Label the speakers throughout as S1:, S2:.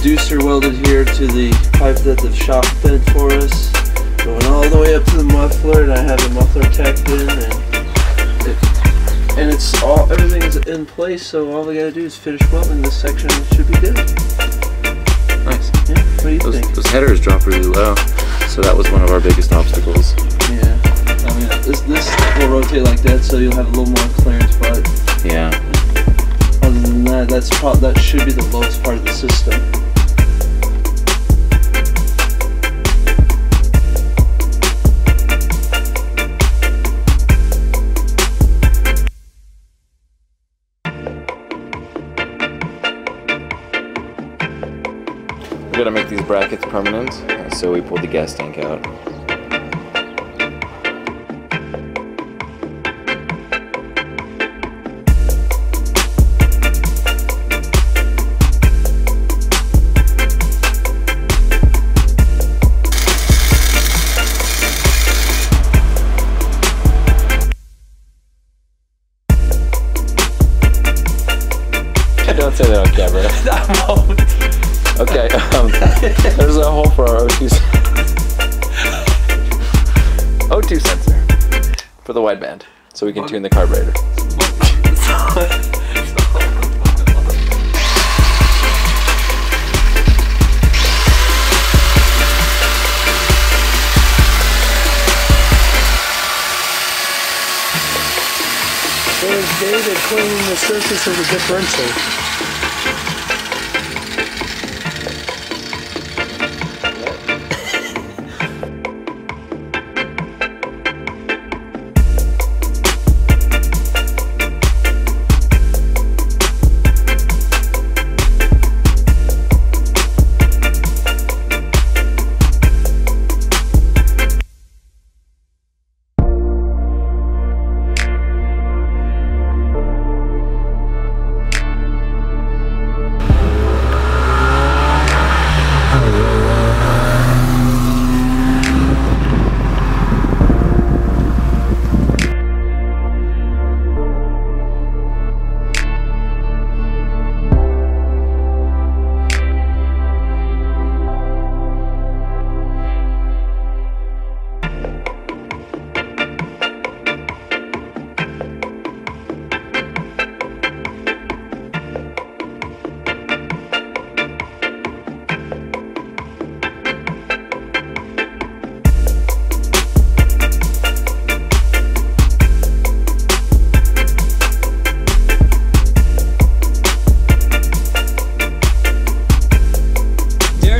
S1: reducer welded here to the pipe that the shop fed for us, going all the way up to the muffler, and I have the muffler tacked in, and it's all, everything is in place, so all we gotta do is finish welding this section and it should be good.
S2: Nice.
S1: Yeah, what do you think?
S2: Those headers drop really low, so that was one of our biggest obstacles.
S1: Yeah, I mean, this will rotate like that, so you'll have a little more clearance, but
S2: yeah.
S1: Other than that, that should be the lowest part of the system.
S2: We're gonna make these brackets permanent, so we pulled the gas tank out. Don't say that on camera.
S1: I won't.
S2: Okay, there's a hole for our O2 sensor for the wideband, so we can tune the carburetor.
S3: There's David cleaning the surface of the differential.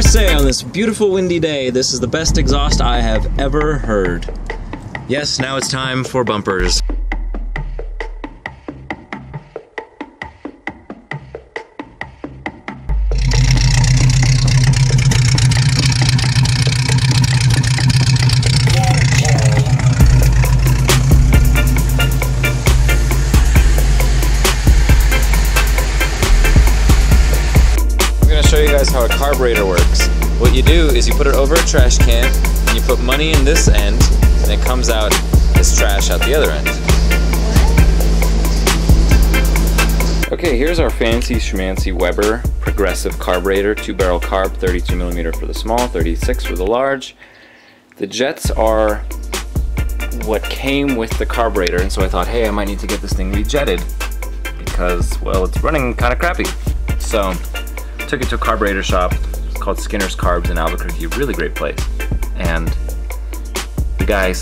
S4: Say on this beautiful windy day, this is the best exhaust I have ever heard. Yes, now it's time for bumpers.
S2: Show you guys how a carburetor works. What you do is you put it over a trash can, and you put money in this end, and it comes out as trash out the other end. Okay, here's our fancy schmancy Weber progressive carburetor, 2-barrel carb, 32mm for the small, 36 for the large. The jets are what came with the carburetor, and so I thought, hey, I might need to get this thing rejetted because, well, it's running kind of crappy. So took it to a carburetor shop called Skinner's Carbs in Albuquerque, really great place. And the guy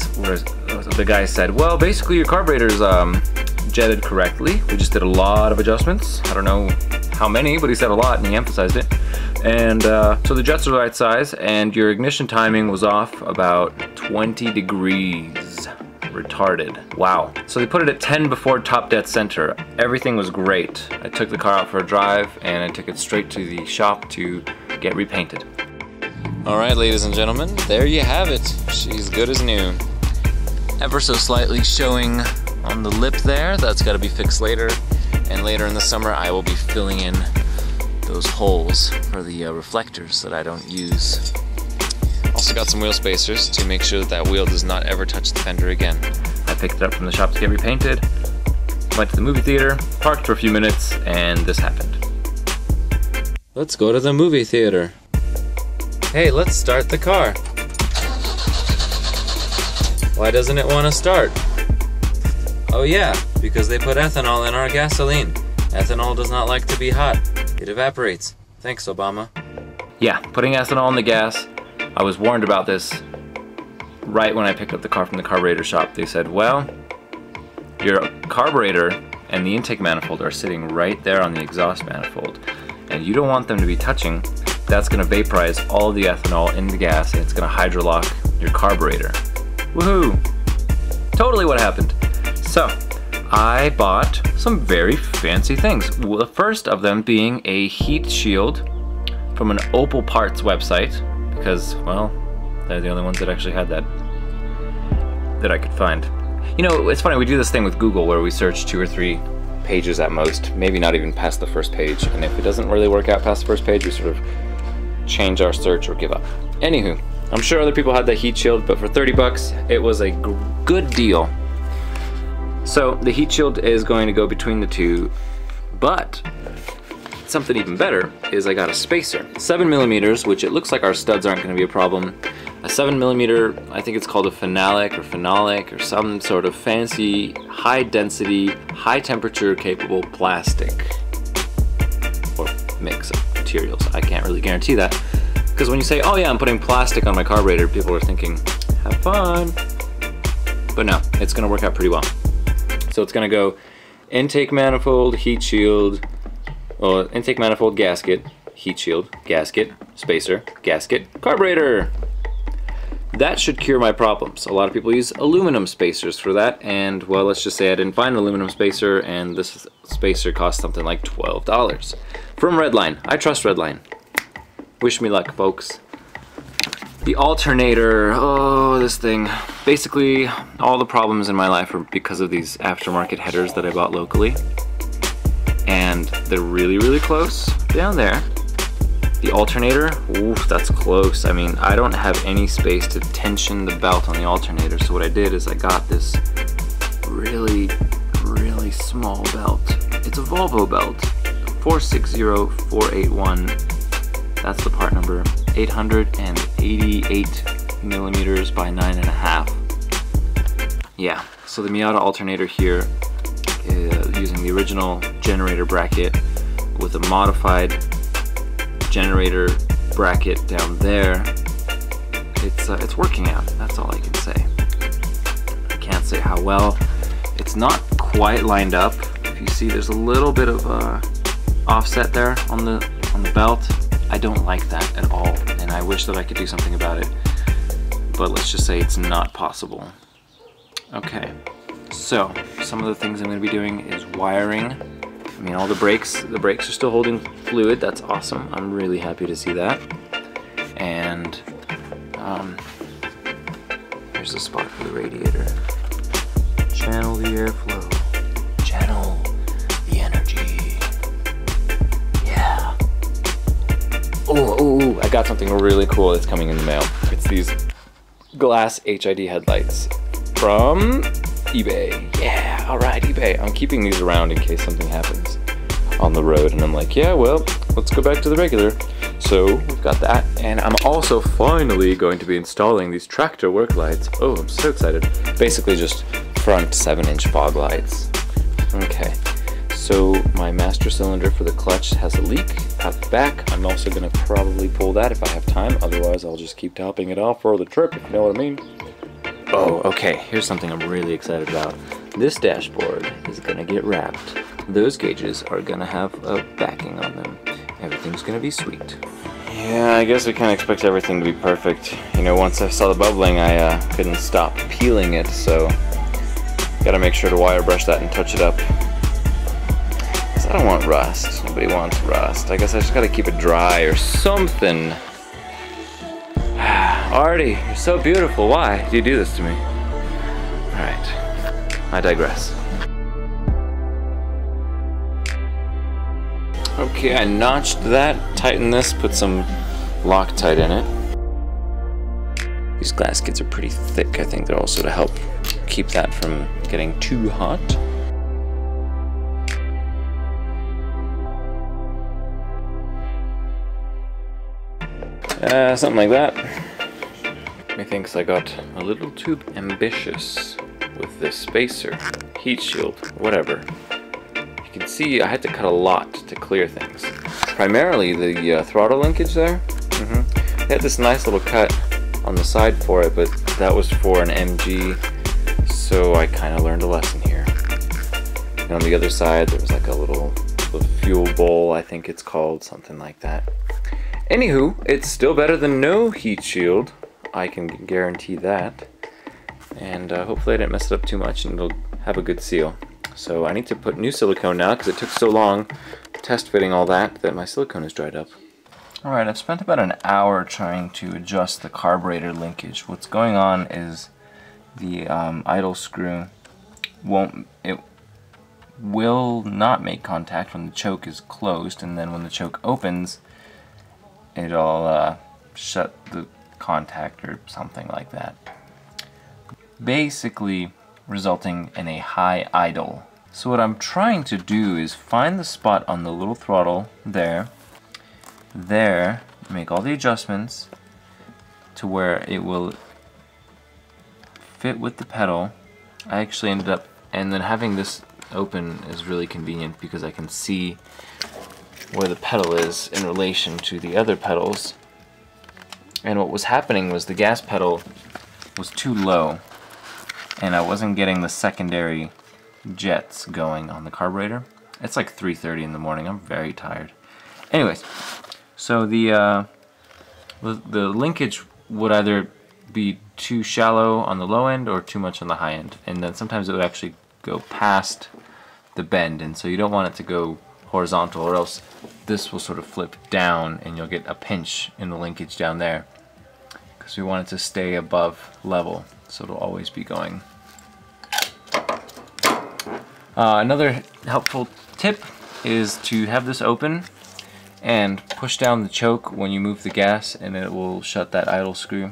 S2: said, well, basically your carburetor's jetted correctly. We just did a lot of adjustments. I don't know how many, but he said a lot and he emphasized it. And so the jets are the right size and your ignition timing was off about 20 degrees. Retarded. Wow. So they put it at 10 before top dead center. Everything was great. I took the car out for a drive and I took it straight to the shop to get repainted.
S4: Alright, ladies and gentlemen, there you have it. She's good as new. Ever so slightly showing on the lip there. That's got to be fixed later. And later in the summer I will be filling in those holes for the reflectors that I don't use. Also got some wheel spacers to make sure that that wheel does not ever touch the fender again.
S2: I picked it up from the shop to get repainted, went to the movie theater, parked for a few minutes, and this happened.
S4: Let's go to the movie theater. Hey, let's start the car. Why doesn't it want to start? Oh yeah, because they put ethanol in our gasoline. Ethanol does not like to be hot. It evaporates. Thanks, Obama. Yeah, putting ethanol in the gas. I was warned about this right when I picked up the car from the carburetor shop. They said, well, your carburetor and the intake manifold are sitting right there on the exhaust manifold, and you don't want them to be touching. That's going to vaporize all of the ethanol in the gas, and it's going to hydrolock your carburetor. Woohoo! Totally what happened. So, I bought some very fancy things. The first of them being a heat shield from an Opel Parts website, because, well, they're the only ones that actually had that I could find. You know, it's funny, we do this thing with Google where we search 2 or 3 pages at most, maybe not even past the first page, and if it doesn't really work out past the first page, we sort of change our search or give up. Anywho, I'm sure other people had the heat shield, but for 30 bucks, it was a good deal. So the heat shield is going to go between the two, but something even better is I got a spacer. 7mm, which it looks like our studs aren't going to be a problem. A 7mm, I think it's called a phenolic or some sort of fancy, high density, high temperature capable plastic. Or mix of materials. I can't really guarantee that. Because when you say, oh yeah, I'm putting plastic on my carburetor, people are thinking, have fun. But no, it's going to work out pretty well. So it's going to go intake manifold, heat shield, well, intake manifold, gasket, heat shield, gasket, spacer, gasket, carburetor. That should cure my problems. A lot of people use aluminum spacers for that, and well, let's just say I didn't find an aluminum spacer, and this spacer cost something like $12. From Redline. I trust Redline. Wish me luck, folks. The alternator, oh, this thing. Basically, all the problems in my life are because of these aftermarket headers that I bought locally. And they're really, really close down there. The alternator, oof, that's close. I mean, I don't have any space to tension the belt on the alternator, so what I did is I got this really, really small belt. It's a Volvo belt, 460481. That's the part number, 888mm by 9.5. Yeah, so the Miata alternator here, using the original generator bracket with a modified generator bracket down there, it's working out. That's all I can say. I can't say how well. It's not quite lined up. If you see, there's a little bit of offset there on the belt. I don't like that at all, and I wish that I could do something about it. But let's just say it's not possible. Okay, so some of the things I'm going to be doing is wiring. I mean, all the brakes are still holding fluid. That's awesome. I'm really happy to see that. And here's the spot for the radiator. Channel the airflow. Channel the energy. Yeah. Oh, I got something really cool that's coming in the mail. It's these glass HID headlights from eBay. Yeah, alright, eBay. I'm keeping these around in case something happens on the road, and I'm like, yeah, well, let's go back to the regular. So we've got that, and I'm also finally going to be installing these tractor work lights. Oh, I'm so excited. Basically just front 7-inch fog lights. Okay, so my master cylinder for the clutch has a leak at the back. I'm also going to probably pull that if I have time, otherwise I'll just keep topping it off for the trip, if you know what I mean. Oh, okay, here's something I'm really excited about. This dashboard is gonna get wrapped. Those gauges are gonna have a backing on them. Everything's gonna be sweet. Yeah, I guess I can't expect everything to be perfect. You know, once I saw the bubbling, I couldn't stop peeling it, so gotta make sure to wire brush that and touch it up. Because I don't want rust. Nobody wants rust. I guess I just gotta keep it dry or something. Artie, you're so beautiful. Why do you do this to me? Alright, I digress. Okay, I notched that, tightened this, put some Loctite in it. These gaskets are pretty thick. I think they're also to help keep that from getting too hot.
S2: Something like that. Methinks I got a little too ambitious with this spacer, heat shield, whatever. You can see I had to cut a lot to clear things. Primarily the throttle linkage there. They had this nice little cut on the side for it, but that was for an MG, so I kind of learned a lesson here. And on the other side there was like a little fuel bowl, I think it's called, something like that. Anywho, it's still better than no heat shield, I can guarantee that. And hopefully I didn't mess it up too much and it'll have a good seal. So I need to put new silicone now because it took so long test fitting all that my silicone is dried up. Alright, I've spent about an hour trying to adjust the carburetor linkage. What's going on is the idle screw will not make contact when the choke is closed, and then when the choke opens it'll shut the contact or something like that, basically resulting in a high idle. So what I'm trying to do is find the spot on the little throttle there, make all the adjustments to where it will fit with the pedal. I actually ended up, and then having this open is really convenient because I can see where the pedal is in relation to the other pedals. And what was happening was the gas pedal was too low and I wasn't getting the secondary jets going on the carburetor. It's like 3:30 in the morning, I'm very tired. Anyways, so the linkage would either be too shallow on the low end or too much on the high end, and then sometimes it would actually go past the bend, and so you don't want it to go horizontal, or else this will sort of flip down and you'll get a pinch in the linkage down there, because we want it to stay above level, so it'll always be going. Another helpful tip is to have this open and push down the choke when you move the gas, and it will shut that idle screw,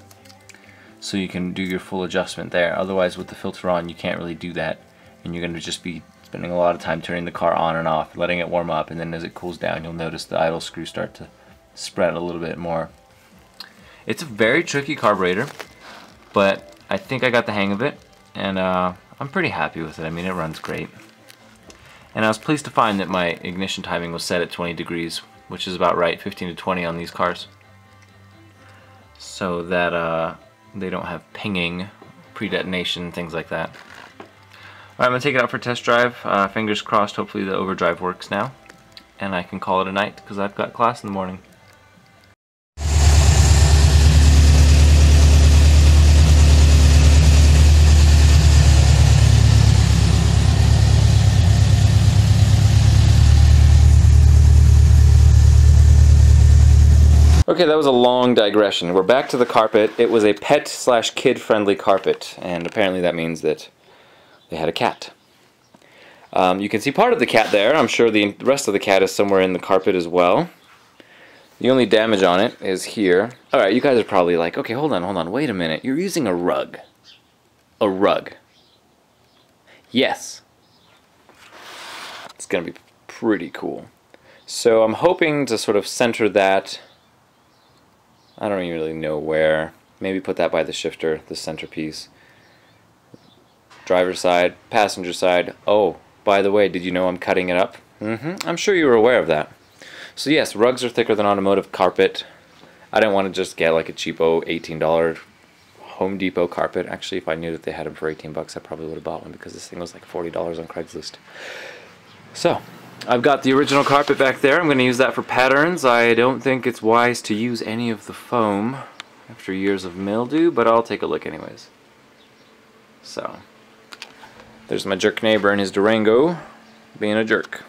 S2: so you can do your full adjustment there. Otherwise, with the filter on, you can't really do that, and you're going to just be spending a lot of time turning the car on and off, letting it warm up, and then as it cools down you'll notice the idle screw start to spread a little bit more. It's a very tricky carburetor, but I think I got the hang of it, and I'm pretty happy with it. I mean, it runs great. And I was pleased to find that my ignition timing was set at 20 degrees, which is about right, 15 to 20 on these cars, so that they don't have pinging, pre-detonation, things like that. Alright, I'm going to take it out for a test drive. Fingers crossed, hopefully the overdrive works now. And I can call it a night because I've got class in the morning. Okay, that was a long digression. We're back to the carpet. It was a pet/kid friendly carpet, and apparently that means that they had a cat. You can see part of the cat there. I'm sure the rest of the cat is somewhere in the carpet as well. The only damage on it is here. Alright, you guys are probably like, okay, hold on, wait a minute. You're using a rug. A rug. Yes. It's gonna be pretty cool. So I'm hoping to sort of center that. I don't even really know where. Maybe put that by the shifter, the centerpiece. Driver's side, passenger side. Oh, by the way, did you know I'm cutting it up? I'm sure you were aware of that. So yes, rugs are thicker than automotive carpet. I didn't want to just get like a cheapo $18 Home Depot carpet. Actually, if I knew that they had them for 18 bucks, I probably would have bought one, because this thing was like $40 on Craigslist. So, I've got the original carpet back there. I'm going to use that for patterns. I don't think it's wise to use any of the foam after years of mildew, but I'll take a look anyways. So, there's my jerk neighbor and his Durango being a jerk.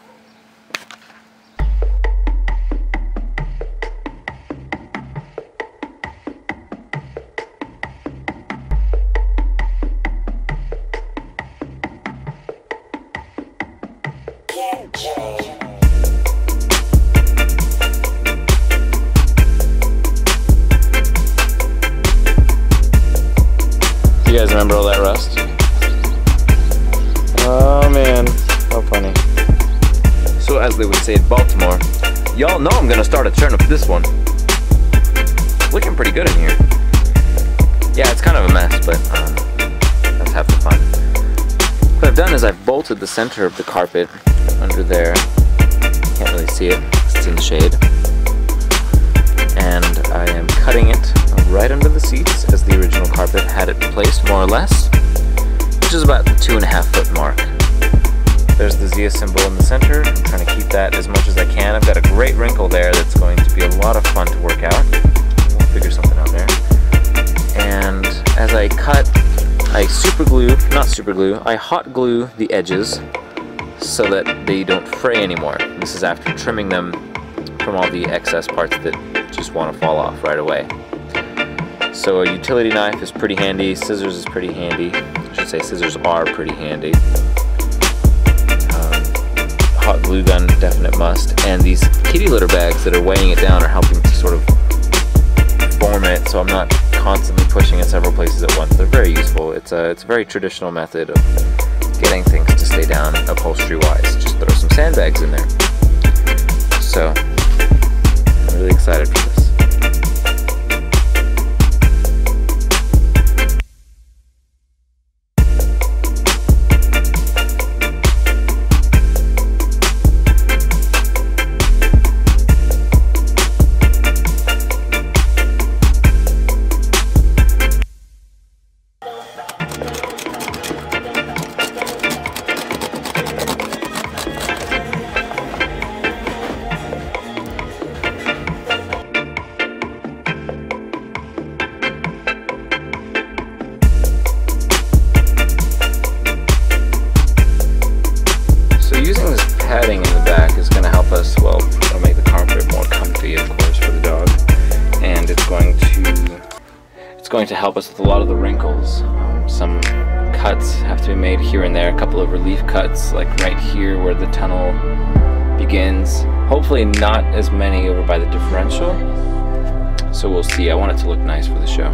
S2: You guys remember all that rust? Oh man, how funny. So as they would say in Baltimore, y'all know I'm gonna start a churn of this one. looking pretty good in here. Yeah, it's kind of a mess, but that's half the fun. What I've done is I've bolted the center of the carpet under there. Can't really see it because it's in the shade. And I am cutting it right under the seats as the original carpet had it placed, more or less, which is about the 2.5 foot mark. There's the Zia symbol in the center. I'm trying to keep that as much as I can. I've got a great wrinkle there that's going to be a lot of fun to work out. We'll figure something out there. And as I cut, I I hot glue the edges so that they don't fray anymore. This is after trimming them from all the excess parts that just want to fall off right away. So a utility knife is pretty handy, scissors is pretty handy. I should say scissors are pretty handy. Hot glue gun, definite must. And these kitty litter bags that are weighing it down are helping to sort of form it so I'm not constantly pushing it several places at once. They're very useful. It's a very traditional method of getting things to stay down upholstery-wise. Just throw some sandbags in there. So, I'm really excited for this. Padding in the back is going to help us, well, it'll make the carpet more comfy, of course, for the dog, and it's going to help us with a lot of the wrinkles. Some cuts have to be made here and there, a couple of relief cuts, like right here where the tunnel begins. Hopefully not as many over by the differential, so we'll see. I want it to look nice for the show,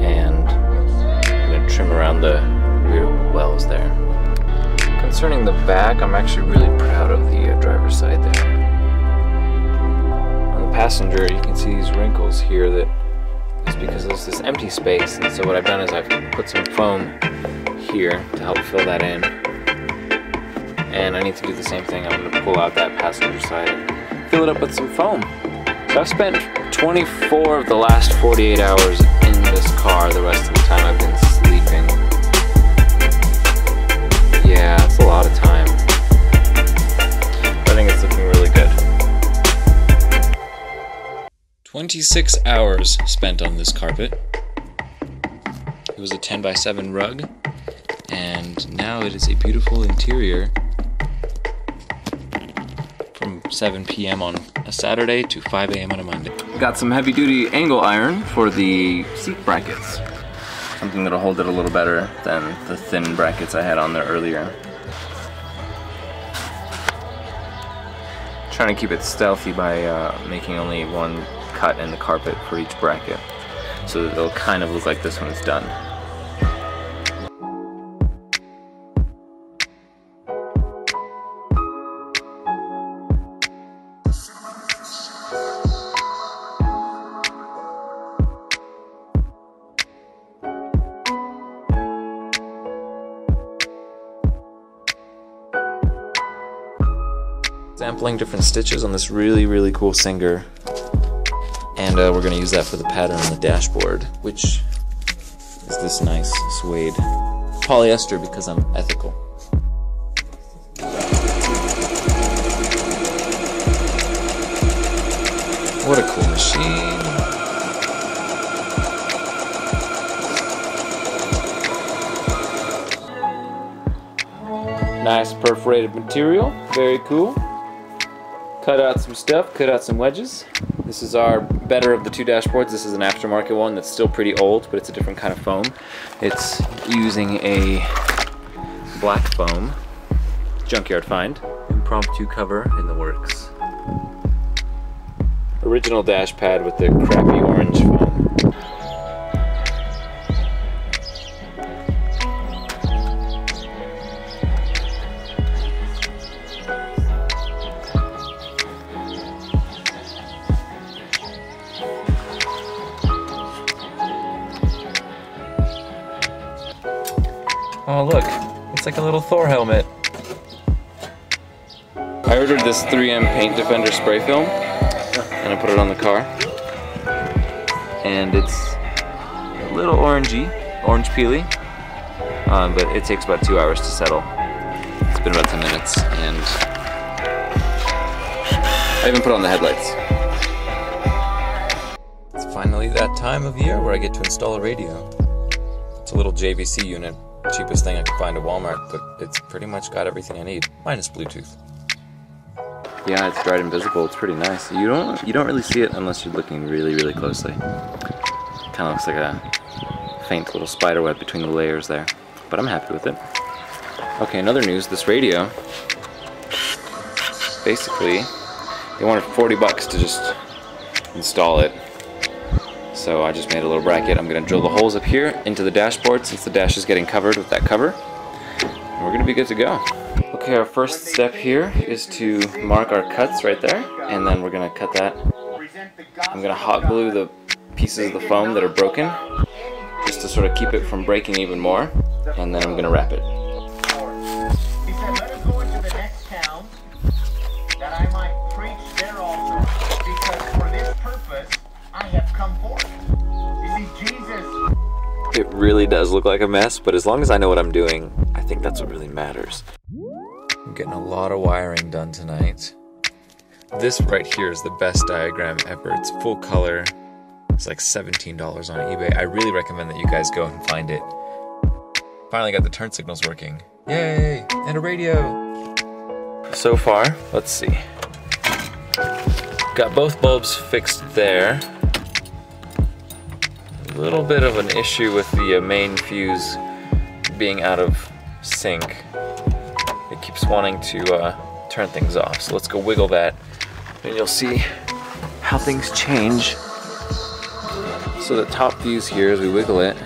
S2: and I'm going to trim around the rear wells there. Concerning the back, I'm actually really proud of the driver's side there. On the passenger, you can see these wrinkles here that is because there's this empty space, and so what I've done is I've put some foam here to help fill that in. And I need to do the same thing. I'm going to pull out that passenger side and fill it up with some foam. So I've spent 24 of the last 48 hours in this car. The rest of the time I've been sleeping. Yeah, it's a lot of time. But I think it's looking really good.
S4: 26 hours spent on this carpet. It was a 10x7 rug, and now it is a beautiful interior from 7 p.m. on a Saturday to 5 a.m. on a Monday.
S2: Got some heavy duty angle iron for the seat brackets. Something that'll hold it a little better than the thin brackets I had on there earlier. Trying to keep it stealthy by making only one cut in the carpet for each bracket, so that it'll kind of look like this when it's done.
S4: Sampling different stitches on this really cool Singer, and we're going to use that for the pattern on the dashboard, which is this nice suede polyester because I'm ethical. What a cool machine.
S2: Nice perforated material, very cool. Cut out some stuff, cut out some wedges. This is our better of the two dashboards. This is an aftermarket one that's still pretty old, but it's a different kind of foam. It's using a black foam, junkyard find. Impromptu cover in the works. Original dash pad with the crappy orange foam. Oh look, it's like a little Thor helmet. I ordered this 3M Paint Defender spray film, and I put it on the car. And it's a little orange peely, but it takes about 2 hours to settle. It's been about 10 minutes, and I even put on the headlights. It's finally that time of year where I get to install a radio. It's a little JVC unit, cheapest thing I could find at Walmart, but it's pretty much got everything I need, minus Bluetooth. Yeah, it's dried invisible. It's pretty nice. You don't really see it unless you're looking really closely. Kind of looks like a faint little spider web between the layers there, but I'm happy with it. Okay, another news. This radio, basically, they wanted $40 to just install it. So I just made a little bracket. I'm gonna drill the holes up here into the dashboard since the dash is getting covered with that cover. And we're gonna be good to go. Okay, our first step here is to mark our cuts right there, and then we're gonna cut that. I'm gonna hot glue the pieces of the foam that are broken, just to sort of keep it from breaking even more, and then I'm gonna wrap it.
S5: He said, let us go into the next town, that I might preach there also, because for this purpose I have come forth. You see, Jesus...
S2: It really does look like a mess, but as long as I know what I'm doing, I think that's what really matters. I'm getting a lot of wiring done tonight. This right here is the best diagram ever. It's full color. It's like $17 on eBay. I really recommend that you guys go and find it. Finally got the turn signals working. Yay! And a radio! So far, let's see. Got both bulbs fixed there. A little bit of an issue with the main fuse being out of sync. It keeps wanting to turn things off. So let's go wiggle that, and you'll see how things change. So the top fuse here, as we wiggle it,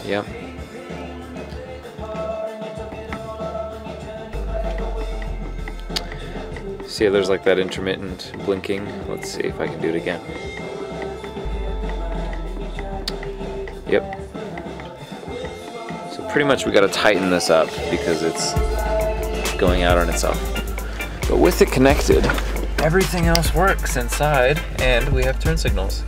S2: yep. See how there's like that intermittent blinking? Let's see if I can do it again. Yep. So pretty much we gotta tighten this up because it's going out on its own. But with it connected, everything else works inside, and we have turn signals.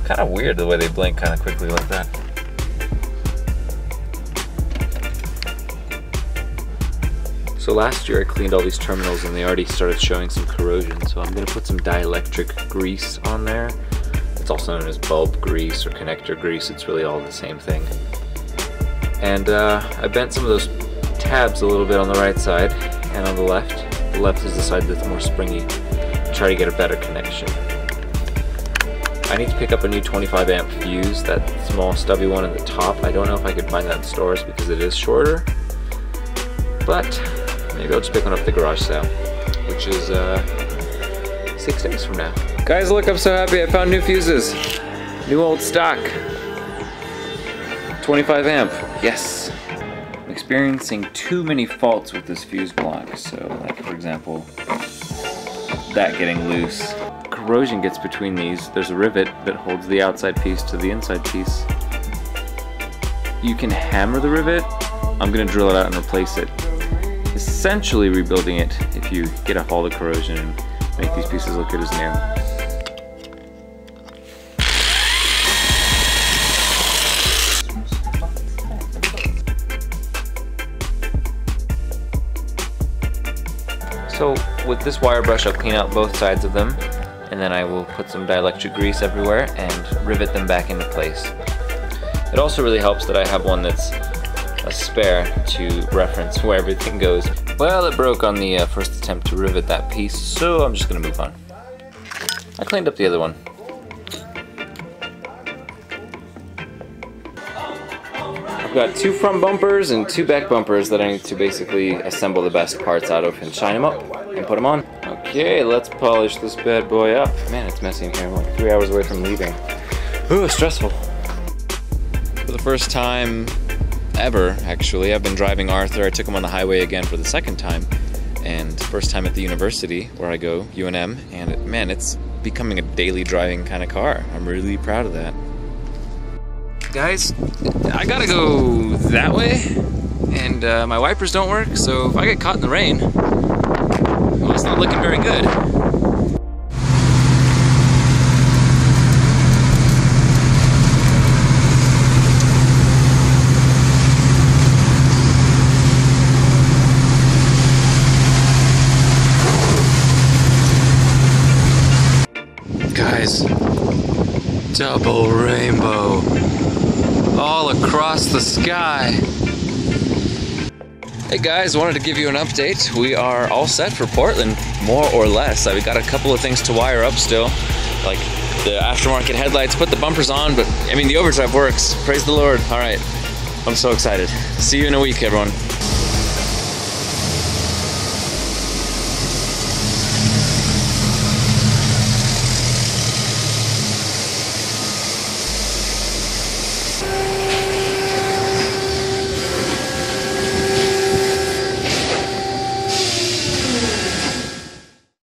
S2: Kind of weird the way they blink kind of quickly like that. So last year I cleaned all these terminals and they already started showing some corrosion, so I'm going to put some dielectric grease on there. It's also known as bulb grease or connector grease. It's really all the same thing. And I bent some of those tabs a little bit on the right side and on the left. The left is the side that's more springy. Try to get a better connection. I need to pick up a new 25 amp fuse, that small stubby one at the top. I don't know if I could find that in stores because it is shorter, but maybe I'll just pick one up at the garage sale, which is 6 days from now. Guys, look, I'm so happy I found new fuses. New old stock. 25 amp, yes. I'm experiencing too many faults with this fuse block. So like for example, that getting loose. Corrosion gets between these. There's a rivet that holds the outside piece to the inside piece. You can hammer the rivet. I'm gonna drill it out and replace it. Essentially rebuilding it if you get off all the corrosion and make these pieces look good as new. So with this wire brush, I'll clean out both sides of them, and then I will put some dielectric grease everywhere and rivet them back into place. It also really helps that I have one that's a spare to reference where everything goes. Well, it broke on the first attempt to rivet that piece, so I'm just gonna move on. I cleaned up the other one. I've got 2 front bumpers and 2 back bumpers that I need to basically assemble the best parts out of and shine them up and put them on. Okay, let's polish this bad boy up. Man, it's messy in here. I'm like 3 hours away from leaving. Ooh, stressful. For the first time ever, actually, I've been driving Arthur. I took him on the highway again for the 2nd time, and first time at the university where I go, UNM, and man, it's becoming a daily driving kind of car. I'm really proud of that.
S4: guys, I gotta go that way, and my wipers don't work, so if I get caught in the rain, well, it's not looking very good. Guys, double rainbow all across the sky. Hey guys, wanted to give you an update. We are all set for Portland, more or less. We got a couple of things to wire up still, like the aftermarket headlights, put the bumpers on, but I mean the overdrive works. Praise the Lord. All right, I'm so excited. See you in a week, everyone.